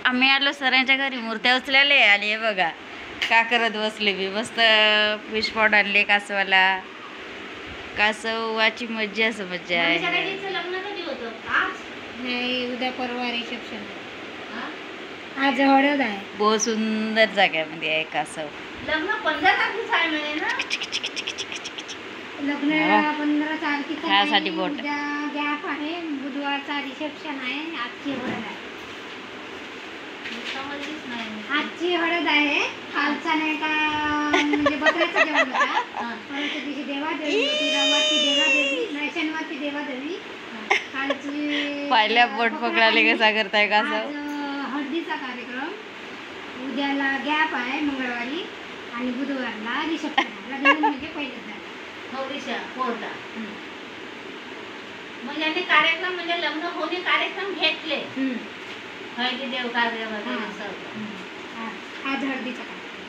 आम्ही आलो सरांच्या घरी, मूर्त्या उचलेले आणि हे बघा का करत बसले मी. मस्त फिश पॉट आणले कासवाला. कासवाची मज्जाच मज्जा आहे. लग्न कधी होतं? आज नाही, उद्या परवा रिसेप्शन. आज हळद आहे. बहुत सुंदर जाग्यामध्ये आहे कासव. लग्न 15 तारखेचं आहे म्हणे ना. लग्न 15 तारखेचं खायासाठी नाही, बोट. उद्या गॅप आहे. बुधवारचा रिसेप्शन आहे. आजची हळद आहे. समजलीच नाही. आजची हळद आहे. कालचा नाही का म्हणजे बकऱ्याचा जेवण होता. परवाच्या दिवशी देवादेवी होती. रविवारची देवादेवी, नाही शनिवारची देवादेवी. कालची पहिल्या बोट पकडायला कसा करताय आज कासव. हळदीचा कार्यक्रम. उद्याला गॅप आहे मंगळवारी आणि बुधवारला रिसेप्शन आहे. लग्न म्हणजे पहिलेच झालं. नवरीच्या कोर्टात. म्हणजे यांनी कार्यक्रम म्हणजे लग्न होणे कार्यक्रम घेतले. हळदी देव कार्य वगैरे सर्व. आज हळदीचा कार्यक्रम.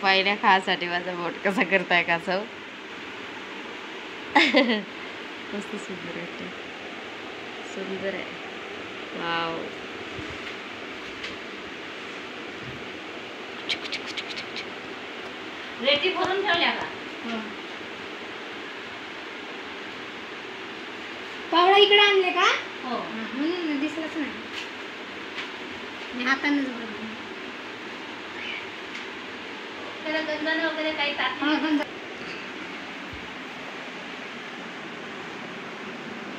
पहिल्या खासाठी माझा बोट कसा करताय कासव. मस्त सुंदर वाटते. सुंदर आहे. वाव. रेटी भरून ठेवल्या का? पावळा इकडे आणले का? हो. म्हणून दिसलंच नाही. मी हातानेच भरलं. त्याला गंधन वगैरे काही टाकलं? हा, गंध.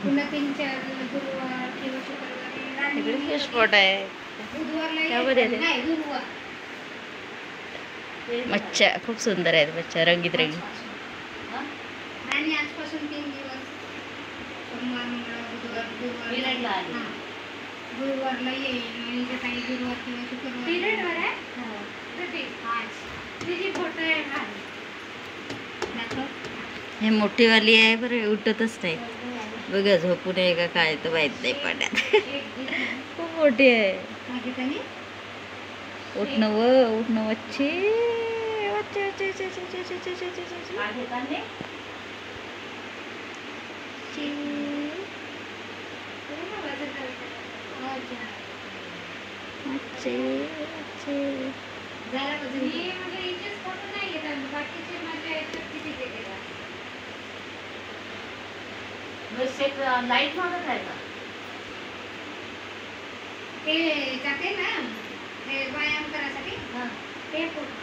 पुन्हा 3-4 गुरुवार किंवा शुक्रवारी इकडे फिश पॉट आहे. बुधवारला त्यामध्ये येतात. आहे. नाही, गुरुवार. मच्छा खूप सुंदर आहेत. मच्छा रंगीत रंगीत. आणि आजपासून 3 दिवस सोमवार, मंगळवार, बुधवार, पिरियडला आली. हां. गुरुवारला येईल आणि जे काही गुरुवार किंवा शुक्रवार पिरियडवर आहे? हो. तर ते आज तिची फोटो आहे घाल. दाखव. हे मोठीवाली आहे बरं, उठतच नाही. बघा झोपून आहे का काय तर माहित नाही पाण्यात. खूप मोठी आहे. माझी तनी उठणं व उठणं वच्चे वच्चे वच्चे वच्चे वच्चे वच्चे वच्चे वच्चे वच्चे. आहे का नाही? वच्चे वच्चे. झाला का मी तुम्ही? म्हणजे हिचेच फोटो नाही घेत आम्ही. बाकीचे माझ्या याच्यात किती घेतलेला. बेसिक लाईट मागत आहे का? ते जाते ना ते व्यायाम करायसाठी हां. ते फोटो.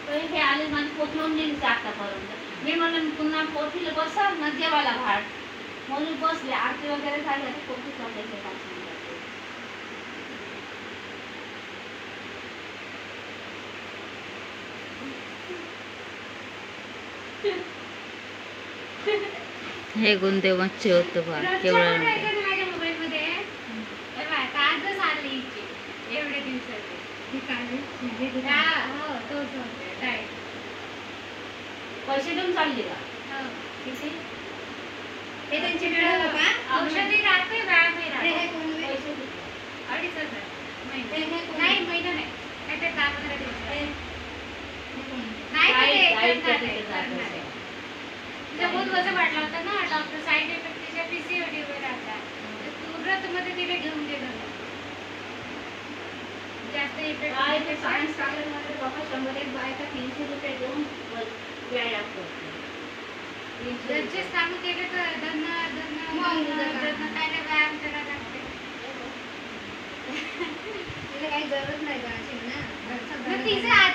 तर हे आले माझी पोथीवून गेली आतापर्यंत. मी म्हणलं पुन्हा पोथीला बसा ना देवाला घाट म्हणून बसले. आरती वगैरे झाली आता पोथी चालायचे का हे गुंदेव मच्छी होतं बा केवढं. माझ्या मोबाईलमध्ये हे बघ, आता आजच आली हिची एवढ्या दिवसाची. ही काढली म्हणजे ती हा, हो, तोच होते, right. पैसे देऊन चालली का? हो. किती? हे त्यांचे मिळालं का? औषधी राहते, व्यायामही हे राहते. कोण आहे? पैसे किती? 2,500 महिना. हे कोण? नाही, महिना नाही. काय ते 10-15 दिवस. हे कोण? नाही, ते Diet करणार किती आहे, करणार करणार आहे? आहे. तिचा बहुत वजन वाढला होता ना, डॉक्टर साईड इफेक्ट तिच्या PCOD वर राहतात. तर व्रतमध्ये तिला घेऊन गेलं. जास्त इफेक्ट काय ते सायन्स कागदमध्ये बाबा 100 बायका 300 रुपये देऊन व्यायाम करते. 300 घरचेच काम केले तर धन काय व्यायाम करायला लागते. तिला काही गरज नाही करायची ना. घरचा मग गरज तिचं आहे.